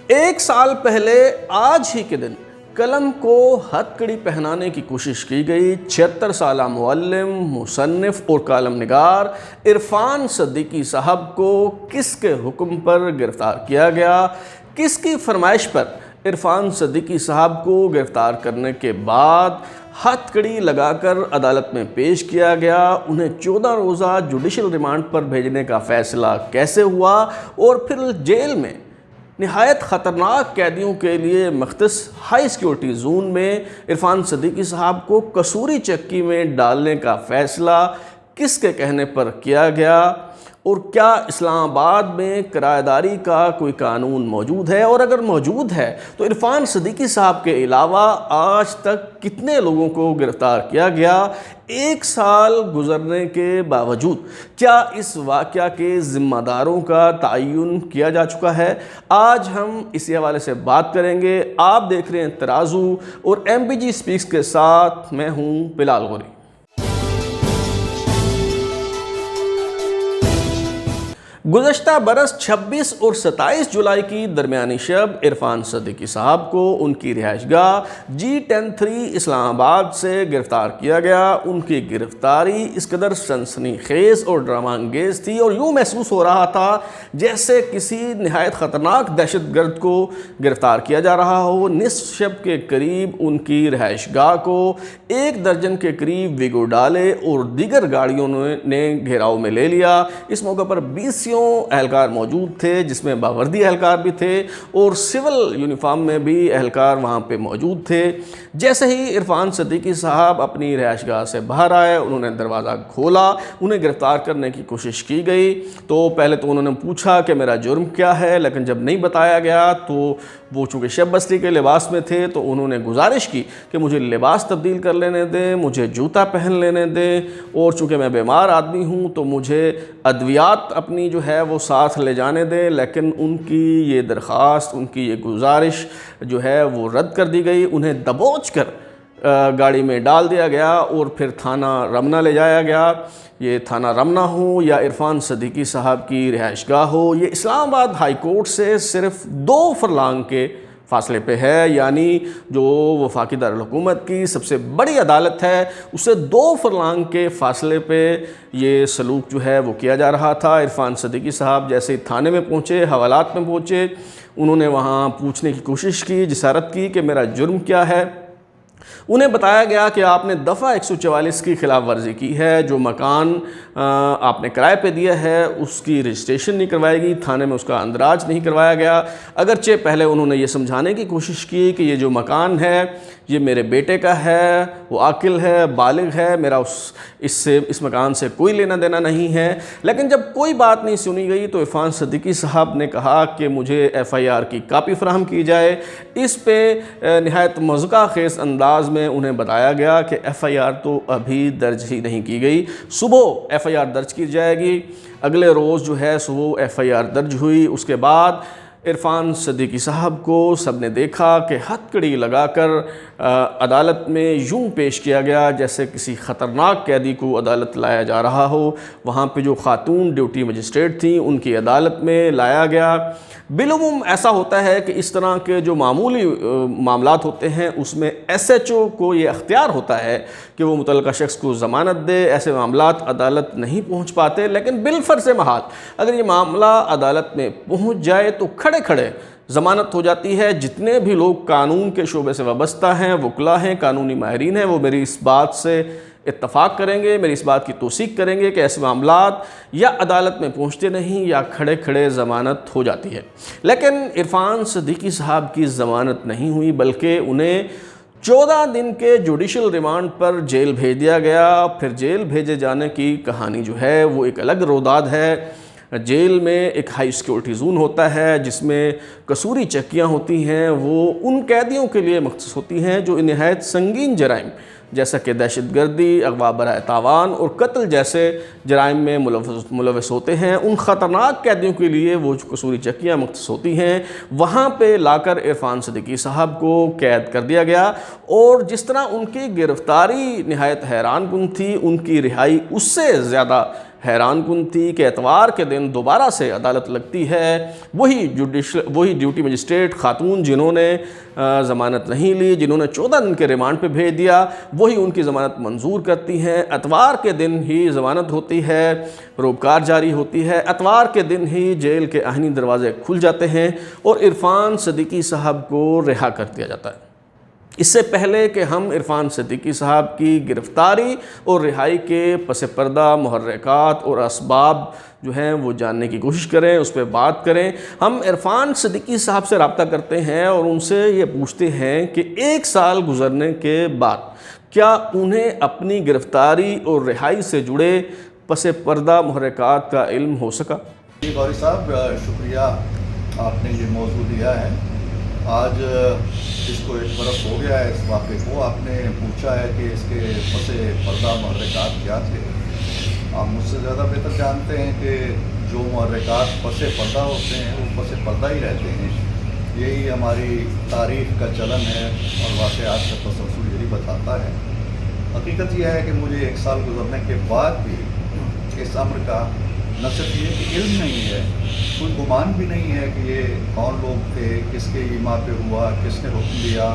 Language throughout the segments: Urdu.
ایک سال پہلے آج ہی کے دن قلم کو ہتکڑی پہنانے کی کوشش کی گئی 76 سالہ معلم، مصنف اور کالم نگار عرفان صدیقی صاحب کو کس کے حکم پر گرفتار کیا گیا؟ کس کی فرمائش پر عرفان صدیقی صاحب کو گرفتار کرنے کے بعد ہتکڑی لگا کر عدالت میں پیش کیا گیا؟ انہیں 14 روزہ جوڈیشل ریمانڈ پر بھیجنے کا فیصلہ کیسے ہوا؟ اور پھر جیل میں نہایت خطرناک قیدیوں کے لیے مختص ہائی سیکیورٹی زون میں عرفان صدیقی صاحب کو کسوری چکی میں ڈالنے کا فیصلہ کس کے کہنے پر کیا گیا؟ اور کیا اسلام آباد میں کرایہ داری کا کوئی قانون موجود ہے؟ اور اگر موجود ہے تو عرفان صدیقی صاحب کے علاوہ آج تک کتنے لوگوں کو گرفتار کیا گیا؟ ایک سال گزرنے کے باوجود کیا اس واقعہ کے ذمہ داروں کا تعین کیا جا چکا ہے؟ آج ہم اسی حوالے سے بات کریں گے۔ آپ دیکھ رہے ہیں ترازو اور MBG سپیکس کے ساتھ میں ہوں بلال غوری۔ گزشتہ برس 26 اور 27 جولائی کی درمیانی شب عرفان صدیقی صاحب کو ان کی رہائش گاہ G103 اسلام آباد سے گرفتار کیا گیا۔ ان کی گرفتاری اس قدر سنسنی خیز اور ڈرامہ انگیز تھی اور یوں محسوس ہو رہا تھا جیسے کسی نہایت خطرناک دہشت گرد کو گرفتار کیا جا رہا ہو۔ نصف شب کے قریب ان کی رہائش گاہ کو 1 درجن کے قریب ویگو ڈالے اور دیگر گاڑیوں نے گھیراؤ میں لے لیا۔ اس موقع پر 20 اہلکار موجود تھے، جس میں باوردی اہلکار بھی تھے اور سول یونیفارم میں بھی اہلکار وہاں پہ موجود تھے۔ جیسے ہی عرفان صدیقی صاحب اپنی رہائش گاہ سے باہر آئے، انہوں نے دروازہ کھولا، انہیں گرفتار کرنے کی کوشش کی گئی۔ تو پہلے تو انہوں نے پوچھا کہ میرا جرم کیا ہے، لیکن جب نہیں بتایا گیا تو وہ چونکہ شب بستی کے لباس میں تھے تو انہوں نے گزارش کی کہ مجھے لباس تبدیل کر لینے دیں، مجھے جوتا پہن لینے دیں، اور چونکہ میں بیمار آدمی ہوں تو مجھے ادویات اپنی جو ہے وہ ساتھ لے جانے دیں۔ لیکن ان کی یہ درخواست، ان کی یہ گزارش جو ہے وہ رد کر دی گئی۔ انہیں دبوچ کر گاڑی میں ڈال دیا گیا اور پھر تھانہ رمنا لے جایا گیا۔ یہ تھانہ رمنا ہو یا عرفان صدیقی صاحب کی رہائش گاہ ہو، یہ اسلام آباد ہائی کورٹ سے صرف 2 فرلانگ کے فاصلے پہ ہے، یعنی جو وفاقی دارالحکومت کی سب سے بڑی عدالت ہے اسے 2 فرلانگ کے فاصلے پہ یہ سلوک جو ہے وہ کیا جا رہا تھا۔ عرفان صدیقی صاحب جیسے ہی تھانے میں پہنچے، حوالات میں پہنچے، انہوں نے وہاں پوچھنے کی کوشش کی، جسارت کی کہ میرا جرم کیا ہے۔ انہیں بتایا گیا کہ آپ نے دفعہ 144 کی خلاف ورزی کی ہے، جو مکان آپ نے کرائے پہ دیا ہے اس کی رجسٹریشن نہیں کروائی گئی، تھانے میں اس کا اندراج نہیں کروایا گیا۔ اگرچہ پہلے انہوں نے یہ سمجھانے کی کوشش کی کہ یہ جو مکان ہے یہ میرے بیٹے کا ہے، وہ عاقل ہے، بالغ ہے، میرا اس مکان سے کوئی لینا دینا نہیں ہے۔ لیکن جب کوئی بات نہیں سنی گئی تو عرفان صدیقی صاحب نے کہا کہ مجھے FIR کی کاپی فراہم کی جائے۔ اس پہ نہایت مضحکہ خیز انداز میں انہیں بتایا گیا کہ FIR تو ابھی درج ہی نہیں کی گئی، صبح FIR درج کی جائے گی۔ اگلے روز جو ہے صبح FIR درج ہوئی۔ اس کے بعد عرفان صدیقی صاحب کو سب نے دیکھا کہ ہتکڑی لگا کر عدالت میں یوں پیش کیا گیا جیسے کسی خطرناک قیدی کو عدالت لایا جا رہا ہو۔ وہاں پہ جو خاتون ڈیوٹی مجسٹریٹ تھیں ان کی عدالت میں لایا گیا۔ بالعموم ایسا ہوتا ہے کہ اس طرح کے جو معمولی معاملات ہوتے ہیں اس میں SHO کو یہ اختیار ہوتا ہے کہ وہ متعلقہ شخص کو ضمانت دے۔ ایسے معاملات عدالت نہیں پہنچ پاتے، لیکن بالفرض محال اگر یہ معاملہ عدالت میں پہنچ جائے تو کھڑے ضمانت ہو جاتی ہے۔ جتنے بھی لوگ قانون کے شعبے سے وابستہ ہیں، وکلا ہیں، قانونی ماہرین ہیں، وہ میری اس بات سے اتفاق کریں گے، میری اس بات کی توثیق کریں گے کہ ایسے معاملات یا عدالت میں پہنچتے نہیں یا کھڑے ضمانت ہو جاتی ہے۔ لیکن عرفان صدیقی صاحب کی ضمانت نہیں ہوئی، بلکہ انہیں 14 دن کے جوڈیشل ریمانڈ پر جیل بھیج دیا گیا۔ پھر جیل بھیجے جانے کی کہانی جو ہے وہ ایک الگ روداد ہے۔ جیل میں ایک ہائی سیکیورٹی زون ہوتا ہے جس میں کسوری چکیاں ہوتی ہیں، وہ ان قیدیوں کے لیے مختص ہوتی ہیں جو نہایت سنگین جرائم جیسا کہ دہشت گردی، اغوا برائے تاوان اور قتل جیسے جرائم میں ملوث ہوتے ہیں۔ ان خطرناک قیدیوں کے لیے وہ کسوری چکیاں مختص ہوتی ہیں، وہاں پہ لا کر عرفان صدیقی صاحب کو قید کر دیا گیا۔ اور جس طرح ان کی گرفتاری نہایت حیران کن تھی، ان کی رہائی اس سے زیادہ حیران کن تھی کہ اتوار کے دن دوبارہ سے عدالت لگتی ہے، وہی ڈیوٹی مجسٹریٹ خاتون جنہوں نے ضمانت نہیں لی، جنہوں نے 14 دن کے ریمانڈ پہ بھیج دیا، وہی ان کی ضمانت منظور کرتی ہیں۔ اتوار کے دن ہی ضمانت ہوتی ہے، روکار جاری ہوتی ہے، اتوار کے دن ہی جیل کے آہنی دروازے کھل جاتے ہیں اور عرفان صدیقی صاحب کو رہا کر دیا جاتا ہے۔ اس سے پہلے کہ ہم عرفان صدیقی صاحب کی گرفتاری اور رہائی کے پس پردہ محرکات اور اسباب جو ہیں وہ جاننے کی کوشش کریں، اس پہ بات کریں، ہم عرفان صدیقی صاحب سے رابطہ کرتے ہیں اور ان سے یہ پوچھتے ہیں کہ 1 سال گزرنے کے بعد کیا انہیں اپنی گرفتاری اور رہائی سے جڑے پس پردہ محرکات کا علم ہو سکا؟ جی غوری صاحب، شکریہ، آپ نے یہ موضوع دیا ہے۔ آج اس کو 1 برس ہو گیا ہے اس واقعے کو۔ آپ نے پوچھا ہے کہ اس کے پس پردہ محرکات کیا تھے۔ آپ مجھ سے زیادہ بہتر جانتے ہیں کہ جو محرکات پس پردہ ہوتے ہیں وہ پس پردہ ہی رہتے ہیں۔ یہی ہماری تاریخ کا چلن ہے اور واقعات کا تسلسل یہی بتاتا ہے۔ حقیقت یہ ہے کہ مجھے 1 سال گزرنے کے بعد بھی اس امر کا نہ صرف یہ کہ علم نہیں ہے، کوئی گمان بھی نہیں ہے کہ یہ کون لوگ تھے، کس کے ایما پہ ہوا، کس نے حکم دیا،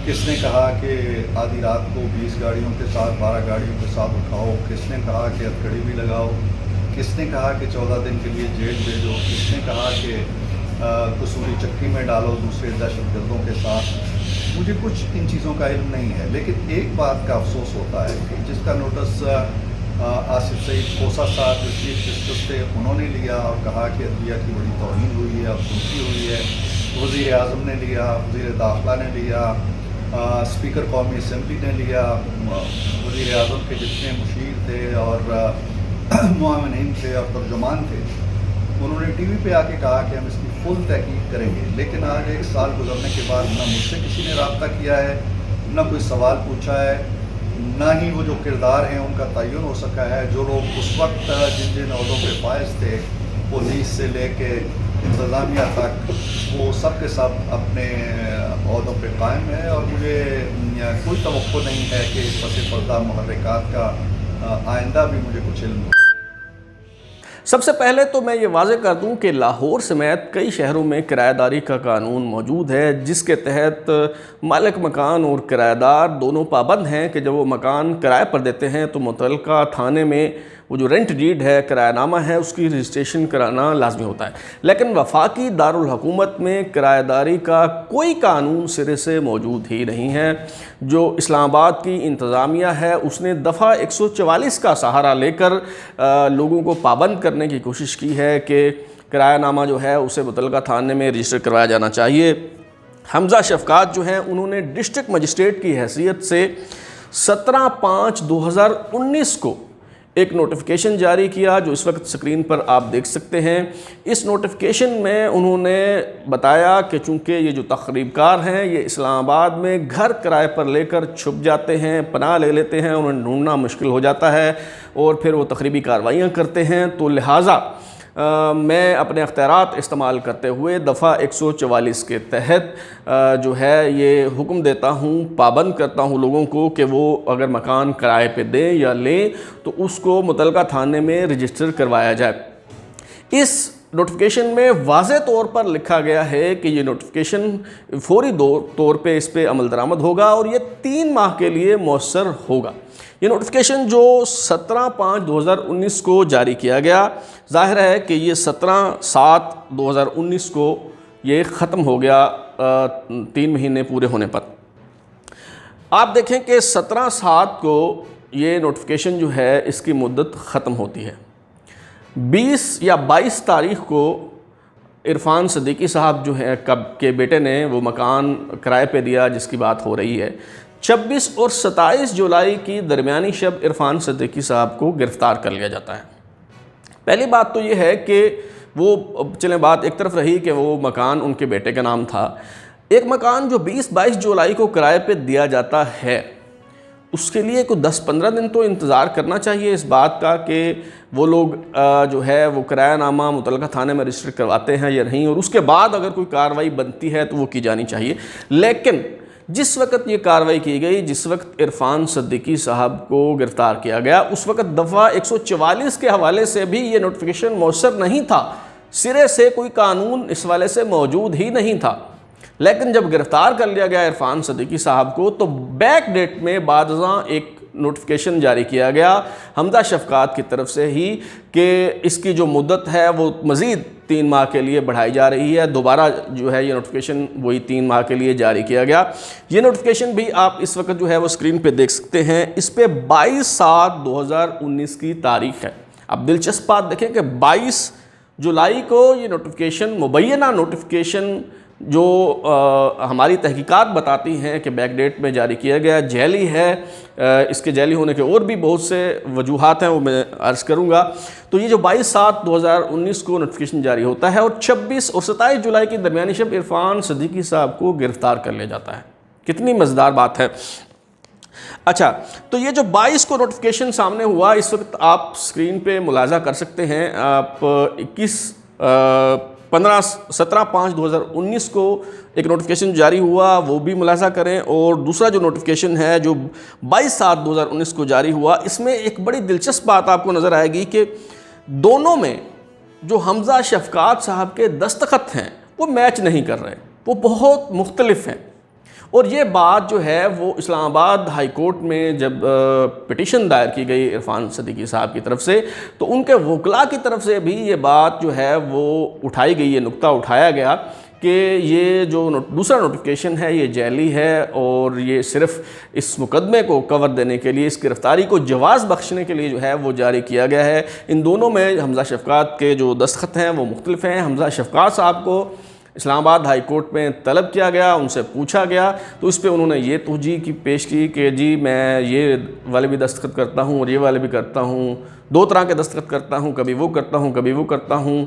کس نے کہا کہ آدھی رات کو 20 گاڑیوں کے ساتھ 12 گاڑیوں کے ساتھ اٹھاؤ، کس نے کہا کہ ہتھکڑی بھی لگاؤ، کس نے کہا کہ 14 دن کے لیے جیل بھیجو، کس نے کہا کہ قصوری چکی میں ڈالو دوسرے دہشت گردوں کے ساتھ۔ مجھے کچھ ان چیزوں کا علم نہیں ہے، لیکن ایک بات کا افسوس ہوتا ہے کہ جس کا نوٹس آصف سعید کھوسہ صاحب جو چیف جسٹس تھے انہوں نے لیا اور کہا کہ عدلیہ کی بڑی توہین ہوئی ہے اور سنتی ہوئی ہے، وزیر اعظم نے لیا، وزیر داخلہ نے لیا، اسپیکر قومی اسمبلی نے لیا، وزیر اعظم کے جتنے مشیر تھے اور معاونین تھے اور ترجمان تھے، انہوں نے ٹی وی پہ آ کے کہا کہ ہم اس کی فل تحقیق کریں گے۔ لیکن آج 1 سال گزرنے کے بعد نہ مجھ سے کسی نے رابطہ کیا ہے، نہ کوئی سوال پوچھا ہے، نہ ہی وہ جو کردار ہیں ان کا تعین ہو سکا ہے۔ جو لوگ اس وقت جن عہدوں پہ فائز تھے، پولیس سے لے کے انتظامیہ تک، وہ سب کے سب اپنے عہدوں پہ قائم ہے اور مجھے کوئی توقع نہیں ہے کہ پس پردہ محرکات کا آئندہ بھی مجھے کچھ علم ہو۔ سب سے پہلے تو میں یہ واضح کر دوں کہ لاہور سمیت کئی شہروں میں کرایہ داری کا قانون موجود ہے، جس کے تحت مالک مکان اور کرایہ دار دونوں پابند ہیں کہ جب وہ مکان کرائے پر دیتے ہیں تو متعلقہ تھانے میں وہ جو رینٹ ڈیڈ ہے، کرایہ نامہ ہے، اس کی رجسٹریشن کرانا لازمی ہوتا ہے۔ لیکن وفاقی دارالحکومت میں کرایہ داری کا کوئی قانون سرے سے موجود ہی نہیں ہے۔ جو اسلام آباد کی انتظامیہ ہے اس نے دفعہ 144 کا سہارا لے کر لوگوں کو پابند کرنے کی کوشش کی ہے کہ کرایہ نامہ جو ہے اسے متعلقہ تھانے میں رجسٹر کروایا جانا چاہیے۔ حمزہ شفقات جو ہیں انہوں نے ڈسٹرکٹ مجسٹریٹ کی حیثیت سے 17/5/2019 کو ایک نوٹیفیکیشن جاری کیا جو اس وقت سکرین پر آپ دیکھ سکتے ہیں۔ اس نوٹیفیکیشن میں انہوں نے بتایا کہ چونکہ یہ جو تخریب کار ہیں یہ اسلام آباد میں گھر کرائے پر لے کر چھپ جاتے ہیں، پناہ لے لیتے ہیں، انہیں ڈھونڈنا مشکل ہو جاتا ہے اور پھر وہ تخریبی کارروائیاں کرتے ہیں، تو لہٰذا میں اپنے اختیارات استعمال کرتے ہوئے دفعہ 144 کے تحت جو ہے یہ حکم دیتا ہوں، پابند کرتا ہوں لوگوں کو کہ وہ اگر مکان کرائے پہ دیں یا لیں تو اس کو متعلقہ تھانے میں رجسٹر کروایا جائے۔ اس نوٹیفیکیشن میں واضح طور پر لکھا گیا ہے کہ یہ نوٹیفیکیشن فوری طور پہ اس پہ عمل درآمد ہوگا اور یہ 3 ماہ کے لیے مؤثر ہوگا۔ یہ نوٹیفیکیشن جو 17/5/2019 کو جاری کیا گیا، ظاہر ہے کہ یہ 17/7/2019 کو یہ ختم ہو گیا 3 مہینے پورے ہونے پر۔ آپ دیکھیں کہ 17/7 کو یہ نوٹیفیکیشن جو ہے اس کی مدت ختم ہوتی ہے۔ 20 یا 22 تاریخ کو عرفان صدیقی صاحب جو ہے کے بیٹے نے وہ مکان کرائے پہ دیا جس کی بات ہو رہی ہے۔ 26 اور 27 جولائی کی درمیانی شب عرفان صدیقی صاحب کو گرفتار کر لیا جاتا ہے۔ پہلی بات تو یہ ہے کہ وہ چلیں بات ایک طرف رہی کہ وہ مکان ان کے بیٹے کا نام تھا۔ ایک مکان جو 20-22 جولائی کو کرائے پہ دیا جاتا ہے اس کے لیے کوئی 10-15 دن تو انتظار کرنا چاہیے اس بات کا کہ وہ لوگ جو ہے وہ کرایہ نامہ متعلقہ تھانے میں رجسٹر کرواتے ہیں یا نہیں، اور اس کے بعد اگر کوئی کارروائی بنتی ہے تو وہ کی جانی چاہیے۔ لیکن جس وقت یہ کارروائی کی گئی، جس وقت عرفان صدیقی صاحب کو گرفتار کیا گیا، اس وقت دفعہ 144 کے حوالے سے بھی یہ نوٹیفیکیشن مؤثر نہیں تھا، سرے سے کوئی قانون اس والے سے موجود ہی نہیں تھا۔ لیکن جب گرفتار کر لیا گیا عرفان صدیقی صاحب کو تو بیک ڈیٹ میں بعد ازاں ایک نوٹیفیکیشن جاری کیا گیا حمزہ شفقات کی طرف سے ہی کہ اس کی جو مدت ہے وہ مزید 3 ماہ کے لیے بڑھائی جا رہی ہے۔ دوبارہ جو ہے یہ نوٹیفیکیشن وہی 3 ماہ کے لیے جاری کیا گیا۔ یہ نوٹیفیکیشن بھی آپ اس وقت جو ہے وہ اسکرین پہ دیکھ سکتے ہیں، اس پہ 22/7/2019 کی تاریخ ہے۔ اب دلچسپ بات دیکھیں کہ 22 جولائی کو یہ نوٹیفیکیشن، مبینہ نوٹیفیکیشن جو ہماری تحقیقات بتاتی ہیں کہ بیک ڈیٹ میں جاری کیا گیا، جعلی ہے۔ اس کے جعلی ہونے کے اور بھی بہت سے وجوہات ہیں، وہ میں عرض کروں گا۔ تو یہ جو 22/7/2019 کو نوٹیفیکیشن جاری ہوتا ہے اور 26 اور 27 جولائی کی درمیانی شب عرفان صدیقی صاحب کو گرفتار کر لیا جاتا ہے۔ کتنی مزیدار بات ہے۔ اچھا، تو یہ جو 22 کو نوٹیفیکیشن سامنے ہوا، اس وقت آپ اسکرین پہ ملاحظہ کر سکتے ہیں، آپ 17/5/2019 کو ایک نوٹیفیکیشن جاری ہوا، وہ بھی ملاحظہ کریں، اور دوسرا جو نوٹیفیکیشن ہے جو 22/7/2019 کو جاری ہوا، اس میں ایک بڑی دلچسپ بات آپ کو نظر آئے گی کہ دونوں میں جو حمزہ شفقات صاحب کے دستخط ہیں وہ میچ نہیں کر رہے، وہ بہت مختلف ہیں۔ اور یہ بات جو ہے وہ اسلام آباد ہائی کورٹ میں جب پٹیشن دائر کی گئی عرفان صدیقی صاحب کی طرف سے، تو ان کے وکلاء کی طرف سے بھی یہ بات جو ہے وہ اٹھائی گئی، یہ نقطہ اٹھایا گیا کہ یہ جو دوسرا نوٹیفیکیشن ہے یہ جعلی ہے، اور یہ صرف اس مقدمے کو کور دینے کے لیے، اس گرفتاری کو جواز بخشنے کے لیے جو ہے وہ جاری کیا گیا ہے۔ ان دونوں میں حمزہ شفقات کے جو دستخط ہیں وہ مختلف ہیں۔ حمزہ شفقات صاحب کو اسلام آباد ہائی کورٹ میں طلب کیا گیا، ان سے پوچھا گیا، تو اس پہ انہوں نے یہ توجیہ کی پیش کی کہ جی میں یہ والے بھی دستخط کرتا ہوں اور یہ والے بھی کرتا ہوں، 2 طرح کے دستخط کرتا ہوں، کبھی وہ کرتا ہوں کبھی وہ کرتا ہوں۔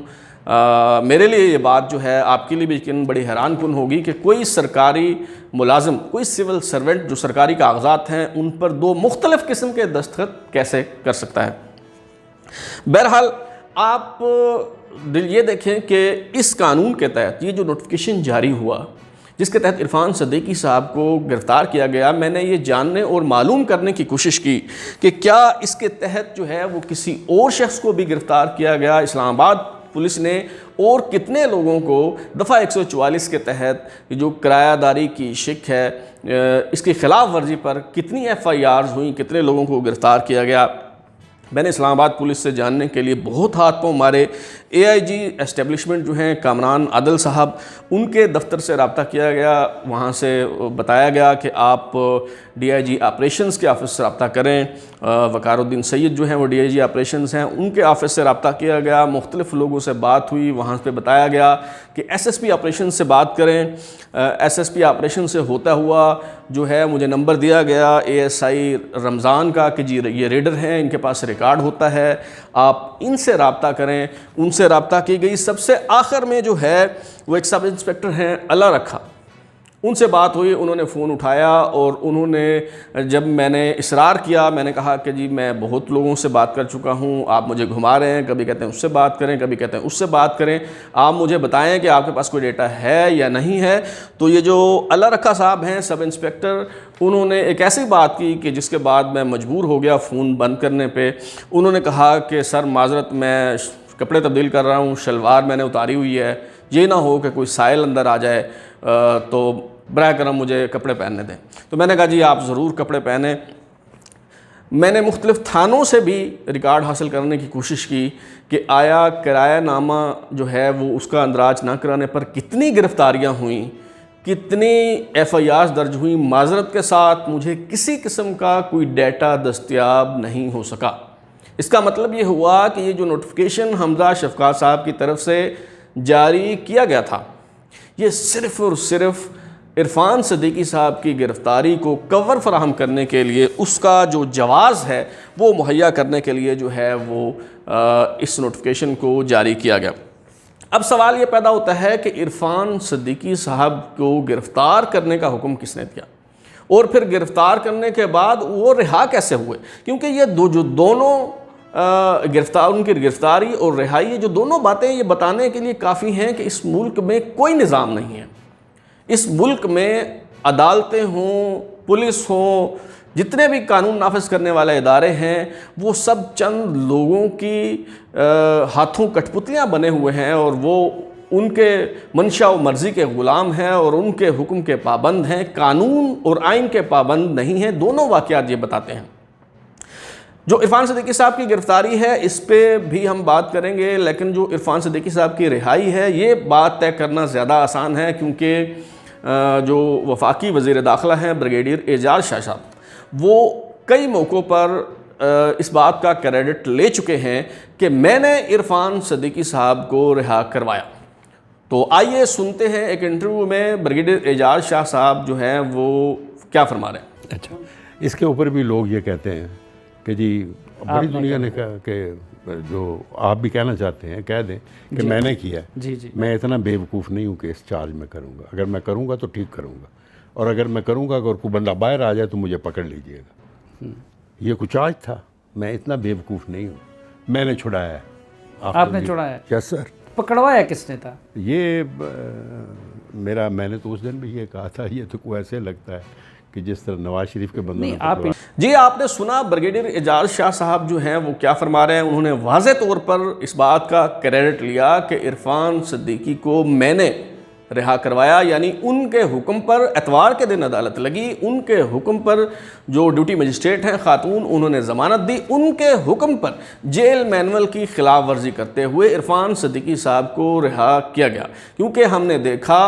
میرے لیے یہ بات جو ہے آپ کے لیے بھی یقیناً بڑی حیران کن ہوگی کہ کوئی سرکاری ملازم، کوئی سول سرونٹ جو سرکاری کاغذات ہیں ان پر 2 مختلف قسم کے دستخط کیسے کر سکتا ہے۔ بہرحال آپ یہ دیکھیں کہ اس قانون کے تحت یہ جو نوٹیفیکیشن جاری ہوا، جس کے تحت عرفان صدیقی صاحب کو گرفتار کیا گیا، میں نے یہ جاننے اور معلوم کرنے کی کوشش کی کہ کیا اس کے تحت جو ہے وہ کسی اور شخص کو بھی گرفتار کیا گیا، اسلام آباد پولیس نے، اور کتنے لوگوں کو دفعہ 144 کے تحت جو کرایہ داری کی شک ہے اس کی خلاف ورزی پر کتنی FIRs ہوئیں، کتنے لوگوں کو گرفتار کیا گیا۔ میں نے اسلام آباد پولیس سے جاننے کے لیے بہت ہاتھ پاؤں مارے۔ AIG اسٹیبلشمنٹ جو ہیں کامران عادل صاحب، ان کے دفتر سے رابطہ کیا گیا، وہاں سے بتایا گیا کہ آپ DIG آپریشنز کے آفس سے رابطہ کریں۔ وقار الدین سید جو ہیں وہ DIG آپریشنز ہیں، ان کے آفس سے رابطہ کیا گیا، مختلف لوگوں سے بات ہوئی، وہاں پہ بتایا گیا کہ SSP آپریشن سے بات کریں۔ SSP آپریشن سے ہوتا ہوا جو ہے مجھے نمبر دیا گیا ASI رمضان کا کہ جی یہ ریڈر ہیں، ان کے پاس ریکارڈ ہوتا ہے، آپ ان سے رابطہ کریں۔ ان سے رابطہ کی گئی۔ سب سے آخر میں جو ہے وہ ایک سب انسپیکٹر ہیں اللہ رکھا، ان سے بات ہوئی، انہوں نے فون اٹھایا، اور انہوں نے جب میں نے اصرار کیا، میں نے کہا کہ جی میں بہت لوگوں سے بات کر چکا ہوں، آپ مجھے گھما رہے ہیں، کبھی کہتے ہیں اس سے بات کریں، کبھی کہتے ہیں اس سے بات کریں، آپ مجھے بتائیں کہ آپ کے پاس کوئی ڈیٹا ہے یا نہیں ہے۔ تو یہ جو اللہ رکھا صاحب ہیں سب انسپیکٹر، انہوں نے ایک ایسی بات کی کہ جس کے بعد میں مجبور ہو گیا فون بند کرنے پہ۔ انہوں نے کہا کہ سر معذرت، میں کپڑے تبدیل کر رہا ہوں، شلوار میں نے اتاری ہوئی ہے، یہ نہ ہو کہ کوئی سائل اندر آ جائے، تو براہ کرم مجھے کپڑے پہننے دیں۔ تو میں نے کہا جی آپ ضرور کپڑے پہنیں۔ میں نے مختلف تھانوں سے بھی ریکارڈ حاصل کرنے کی کوشش کی کہ آیا کرایہ نامہ جو ہے وہ اس کا اندراج نہ کرانے پر کتنی گرفتاریاں ہوئیں، کتنی FIRs درج ہوئیں۔ معذرت کے ساتھ مجھے کسی قسم کا کوئی ڈیٹا دستیاب نہیں ہو سکا۔ اس کا مطلب یہ ہوا کہ یہ جو نوٹیفیکیشن حمزہ شفقات صاحب کی طرف سے جاری کیا گیا تھا، یہ صرف اور صرف عرفان صدیقی صاحب کی گرفتاری کو کور فراہم کرنے کے لیے، اس کا جو جواز ہے وہ مہیا کرنے کے لیے جو ہے وہ اس نوٹیفیکیشن کو جاری کیا گیا۔ اب سوال یہ پیدا ہوتا ہے کہ عرفان صدیقی صاحب کو گرفتار کرنے کا حکم کس نے دیا، اور پھر گرفتار کرنے کے بعد وہ رہا کیسے ہوئے؟ کیونکہ یہ دونوں ان کی گرفتاری اور رہائی، یہ جو دونوں باتیں یہ بتانے کے لیے کافی ہیں کہ اس ملک میں کوئی نظام نہیں ہے۔ اس ملک میں عدالتیں ہوں، پولیس ہوں، جتنے بھی قانون نافذ کرنے والے ادارے ہیں، وہ سب چند لوگوں کی ہاتھوں کٹ پتلیاں بنے ہوئے ہیں، اور وہ ان کے منشا و مرضی کے غلام ہیں اور ان کے حکم کے پابند ہیں، قانون اور آئین کے پابند نہیں ہیں۔ دونوں واقعات یہ بتاتے ہیں۔ جو عرفان صدیقی صاحب کی گرفتاری ہے اس پہ بھی ہم بات کریں گے، لیکن جو عرفان صدیقی صاحب کی رہائی ہے یہ بات طے کرنا زیادہ آسان ہے، کیونکہ جو وفاقی وزیر داخلہ ہیں بریگیڈیئر اعجاز شاہ صاحب، وہ کئی موقعوں پر اس بات کا کریڈٹ لے چکے ہیں کہ میں نے عرفان صدیقی صاحب کو رہا کروایا۔ تو آئیے سنتے ہیں ایک انٹرویو میں بریگیڈیئر اعجاز شاہ صاحب جو ہیں وہ کیا فرما رہے ہیں۔ اچھا، اس کے اوپر بھی لوگ یہ کہتے ہیں کہ جی بڑی دنیا نے کہا کہ جو آپ بھی کہنا چاہتے ہیں کہہ دیں کہ میں نے کیا ہے، میں اتنا بے وقوف نہیں ہوں کہ اس چارج میں کروں گا، اگر میں کروں گا تو ٹھیک کروں گا، اور اگر میں کروں گا اگر کوئی بندہ باہر آ جائے تو مجھے پکڑ لیجئے گا۔ یہ کچھ آج تھا، میں اتنا بے وقوف نہیں ہوں، میں نے چھڑایا ہے۔ آپ نے چھڑایا؟ یس سر۔ پکڑوایا کس نے تھا؟ یہ میں نے تو اس دن بھی یہ کہا تھا، یہ تو کوئی ایسے لگتا ہے کہ جس طرح نواز شریف کے بندوں نے جی آپ نے سنا بریگیڈیئر اعجاز شاہ صاحب جو ہیں وہ کیا فرما رہے ہیں۔ انہوں نے واضح طور پر اس بات کا کریڈٹ لیا کہ عرفان صدیقی کو میں نے رہا کروایا، یعنی ان کے حکم پر اتوار کے دن عدالت لگی، ان کے حکم پر جو ڈیوٹی مجسٹریٹ ہیں خاتون انہوں نے ضمانت دی، ان کے حکم پر جیل مینول کی خلاف ورزی کرتے ہوئے عرفان صدیقی صاحب کو رہا کیا گیا، کیونکہ ہم نے دیکھا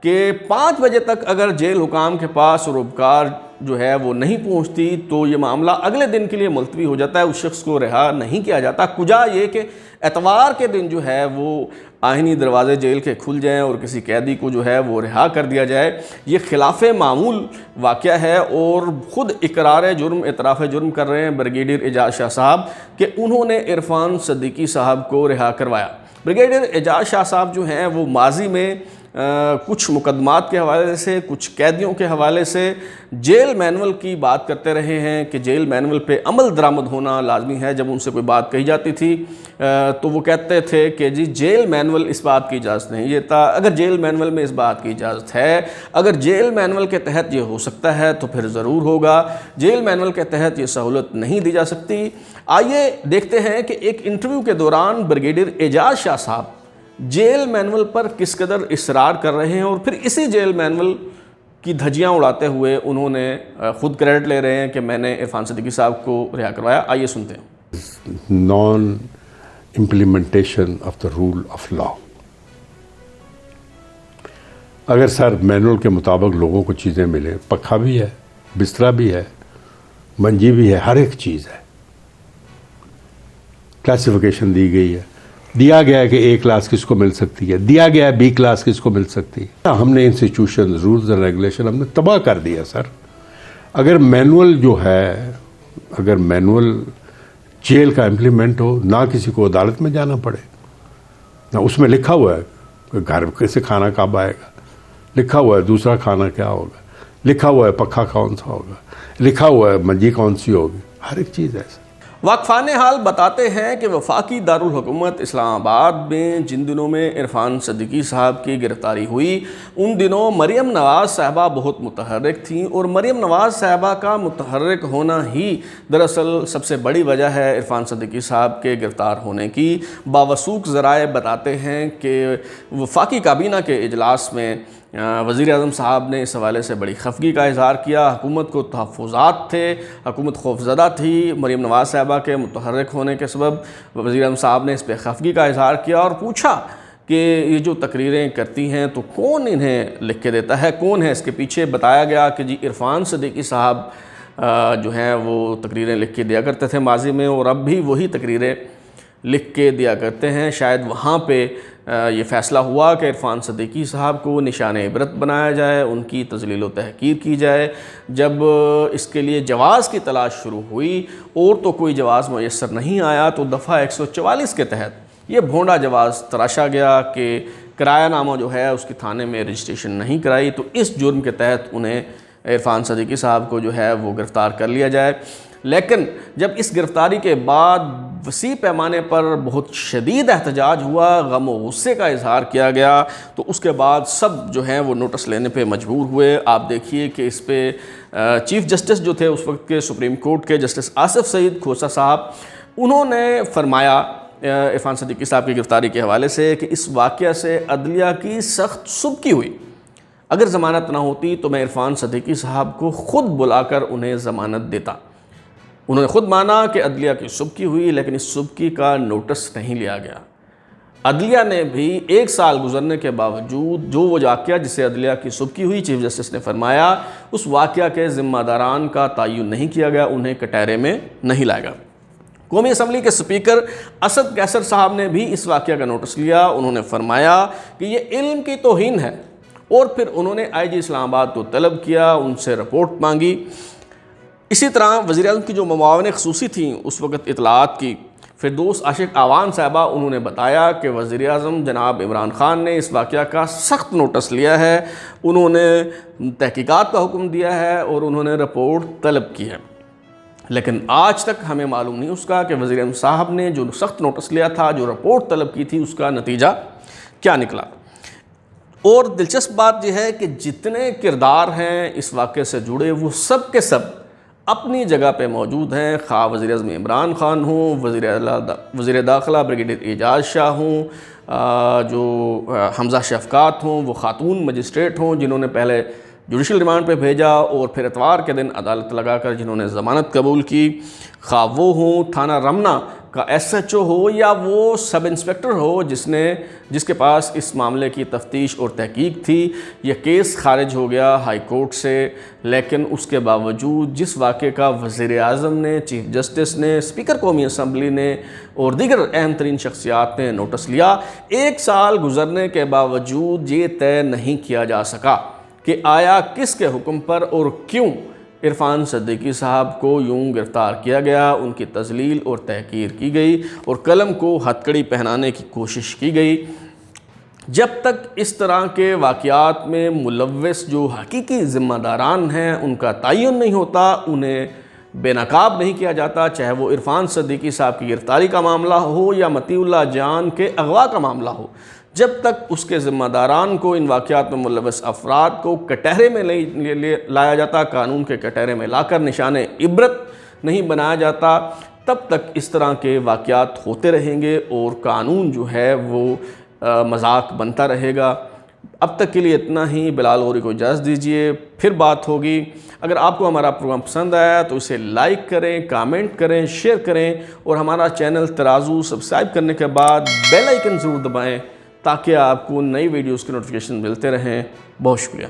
کہ 5 بجے تک اگر جیل حکام کے پاس روبکار جو ہے وہ نہیں پہنچتی تو یہ معاملہ اگلے دن کے لیے ملتوی ہو جاتا ہے، اس شخص کو رہا نہیں کیا جاتا۔ کجا یہ کہ اتوار کے دن جو ہے وہ آئینی دروازے جیل کے کھل جائیں اور کسی قیدی کو جو ہے وہ رہا کر دیا جائے، یہ خلاف معمول واقعہ ہے، اور خود اقرار جرم اعتراف جرم کر رہے ہیں بریگیڈیئر اعجاز شاہ صاحب کہ انہوں نے عرفان صدیقی صاحب کو رہا کروایا۔ بریگیڈیئر اعجاز شاہ صاحب جو ہیں وہ ماضی میں کچھ مقدمات کے حوالے سے، کچھ قیدیوں کے حوالے سے جیل مینول کی بات کرتے رہے ہیں کہ جیل مینول پہ عمل درآمد ہونا لازمی ہے۔ جب ان سے کوئی بات کہی جاتی تھی تو وہ کہتے تھے کہ جی جیل مینول اس بات کی اجازت نہیں دیتا، اگر جیل مینول میں اس بات کی اجازت ہے، اگر جیل مینول کے تحت یہ ہو سکتا ہے تو پھر ضرور ہوگا، جیل مینول کے تحت یہ سہولت نہیں دی جا سکتی۔ آئیے دیکھتے ہیں کہ ایک انٹرویو کے دوران بریگیڈیئر اعجاز شاہ صاحب جیل مینول پر کس قدر اصرار کر رہے ہیں، اور پھر اسی جیل مینول کی دھجیاں اڑاتے ہوئے انہوں نے خود کریڈٹ لے رہے ہیں کہ میں نے عرفان صدیقی صاحب کو رہا کروایا۔ آئیے سنتے ہیں۔ Non implementation of the rule of law. اگر سر مینول کے مطابق لوگوں کو چیزیں ملیں، پکھا بھی ہے، بسترا بھی ہے، منجی بھی ہے، ہر ایک چیز ہے، کلاسیفیکیشن دی گئی ہے، دیا گیا ہے کہ A کلاس کس کو مل سکتی ہے، دیا گیا ہے B کلاس کس کو مل سکتی ہے۔ ہم نے انسٹیٹیوشن رولز اینڈ ریگولیشن ہم نے تباہ کر دیا سر۔ اگر مینول جو ہے، اگر مینول جیل کا امپلیمنٹ ہو، نہ کسی کو عدالت میں جانا پڑے، نہ اس میں لکھا ہوا ہے کہ گھر سے کھانا کب آئے گا، لکھا ہوا ہے دوسرا کھانا کیا ہوگا، لکھا ہوا ہے پکھا کون سا ہوگا، لکھا ہوا ہے منجی کون سی ہوگی، ہر ایک چیز ہے سر۔ واقفان حال بتاتے ہیں کہ وفاقی دارالحکومت اسلام آباد میں جن دنوں میں عرفان صدیقی صاحب کی گرفتاری ہوئی ان دنوں مریم نواز صاحبہ بہت متحرک تھیں، اور مریم نواز صاحبہ کا متحرک ہونا ہی دراصل سب سے بڑی وجہ ہے عرفان صدیقی صاحب کے گرفتار ہونے کی۔ باوثوق ذرائع بتاتے ہیں کہ وفاقی کابینہ کے اجلاس میں وزیر اعظم صاحب نے اس حوالے سے بڑی خفگی کا اظہار کیا۔ حکومت کو تحفظات تھے، حکومت خوفزدہ تھی مریم نواز صاحبہ کے متحرک ہونے کے سبب۔ وزیر اعظم صاحب نے اس پہ خفگی کا اظہار کیا اور پوچھا کہ یہ جو تقریریں کرتی ہیں تو کون انہیں لکھ کے دیتا ہے، کون ہے اس کے پیچھے؟ بتایا گیا کہ جی عرفان صدیقی صاحب جو ہیں وہ تقریریں لکھ کے دیا کرتے تھے ماضی میں، اور اب بھی وہی تقریریں لکھ کے دیا کرتے ہیں۔ شاید وہاں پہ یہ فیصلہ ہوا کہ عرفان صدیقی صاحب کو نشان عبرت بنایا جائے، ان کی تذلیل و تحقیر کی جائے۔ جب اس کے لیے جواز کی تلاش شروع ہوئی اور تو کوئی جواز میسر نہیں آیا تو دفعہ 144 کے تحت یہ بھونڈا جواز تراشا گیا کہ کرایہ نامہ جو ہے اس کی تھانے میں رجسٹریشن نہیں کرائی، تو اس جرم کے تحت انہیں عرفان صدیقی صاحب کو جو ہے وہ گرفتار کر لیا جائے۔ لیکن جب اس گرفتاری کے بعد وسیع پیمانے پر بہت شدید احتجاج ہوا، غم و غصے کا اظہار کیا گیا، تو اس کے بعد سب جو ہیں وہ نوٹس لینے پہ مجبور ہوئے۔ آپ دیکھیے کہ اس پہ چیف جسٹس جو تھے اس وقت کے سپریم کورٹ کے جسٹس آصف سعید کھوسہ صاحب، انہوں نے فرمایا عرفان صدیقی صاحب کی گرفتاری کے حوالے سے کہ اس واقعہ سے عدلیہ کی سخت سبکی ہوئی، اگر ضمانت نہ ہوتی تو میں عرفان صدیقی صاحب کو خود بلا کر انہیں ضمانت دیتا۔ انہوں نے خود مانا کہ عدلیہ کی سبکی ہوئی، لیکن اس سبکی کا نوٹس نہیں لیا گیا۔ عدلیہ نے بھی 1 سال گزرنے کے باوجود جو وہ واقعہ جسے عدلیہ کی سبکی ہوئی، چیف جسٹس نے فرمایا اس واقعہ کے ذمہ داران کا تعین نہیں کیا گیا، انہیں کٹہرے میں نہیں لایا گیا۔ قومی اسمبلی کے سپیکر اسد قیصر صاحب نے بھی اس واقعہ کا نوٹس لیا۔ انہوں نے فرمایا کہ یہ علم کی توہین ہے، اور پھر انہوں نے آئی جی اسلام آباد کو طلب کیا، ان سے رپورٹ مانگی۔ اسی طرح وزیراعظم کی جو معاون خصوصی تھیں اس وقت اطلاعات کی، فردوس عاشق آوان صاحبہ، انہوں نے بتایا کہ وزیراعظم جناب عمران خان نے اس واقعہ کا سخت نوٹس لیا ہے، انہوں نے تحقیقات کا حکم دیا ہے اور انہوں نے رپورٹ طلب کی ہے، لیکن آج تک ہمیں معلوم نہیں اس کا کہ وزیراعظم صاحب نے جو سخت نوٹس لیا تھا، جو رپورٹ طلب کی تھی، اس کا نتیجہ کیا نکلا۔ اور دلچسپ بات یہ ہے کہ جتنے کردار ہیں اس واقعے سے جڑے وہ سب کے سب اپنی جگہ پہ موجود ہیں، خواہ وزیر اعظم عمران خان ہوں، وزیر داخلہ بریگیڈیئر اعجاز شاہ ہوں، جو حمزہ شفقات ہوں، وہ خاتون مجسٹریٹ ہوں جنہوں نے پہلے جوڈیشل ریمانڈ پہ بھیجا اور پھر اتوار کے دن عدالت لگا کر جنہوں نے ضمانت قبول کی، خواہ وہ ہوں تھانہ رمنا کا ایس ایچ او ہو یا وہ سب انسپیکٹر ہو جس کے پاس اس معاملے کی تفتیش اور تحقیق تھی۔ یہ کیس خارج ہو گیا ہائی کورٹ سے، لیکن اس کے باوجود جس واقعے کا وزیر اعظم نے، چیف جسٹس نے، اسپیکر قومی اسمبلی نے اور دیگر اہم ترین شخصیات نے نوٹس لیا، 1 سال گزرنے کے باوجود یہ طے نہیں کیا جا سکا کہ آیا کس کے حکم پر اور کیوں عرفان صدیقی صاحب کو یوں گرفتار کیا گیا، ان کی تذلیل اور تحقیر کی گئی اور قلم کو ہتھکڑی پہنانے کی کوشش کی گئی۔ جب تک اس طرح کے واقعات میں ملوث جو حقیقی ذمہ داران ہیں ان کا تعین نہیں ہوتا، انہیں بے نقاب نہیں کیا جاتا، چاہے وہ عرفان صدیقی صاحب کی گرفتاری کا معاملہ ہو یا مطیع اللہ جان کے اغوا کا معاملہ ہو، جب تک اس کے ذمہ داران کو، ان واقعات میں ملوث افراد کو کٹہرے میں لایا جاتا، قانون کے کٹہرے میں لا کر نشان عبرت نہیں بنایا جاتا، تب تک اس طرح کے واقعات ہوتے رہیں گے اور قانون جو ہے وہ مذاق بنتا رہے گا۔ اب تک کے لیے اتنا ہی۔ بلال غوری کو اجازت دیجیے، پھر بات ہوگی۔ اگر آپ کو ہمارا پروگرام پسند آیا تو اسے لائک کریں، کامنٹ کریں، شیئر کریں اور ہمارا چینل ترازو سبسکرائب کرنے کے بعد بیل آئیکن ضرور دبائیں تاکہ آپ کو نئی ویڈیوز کے نوٹیفیکیشن ملتے رہیں۔ بہت شکریہ۔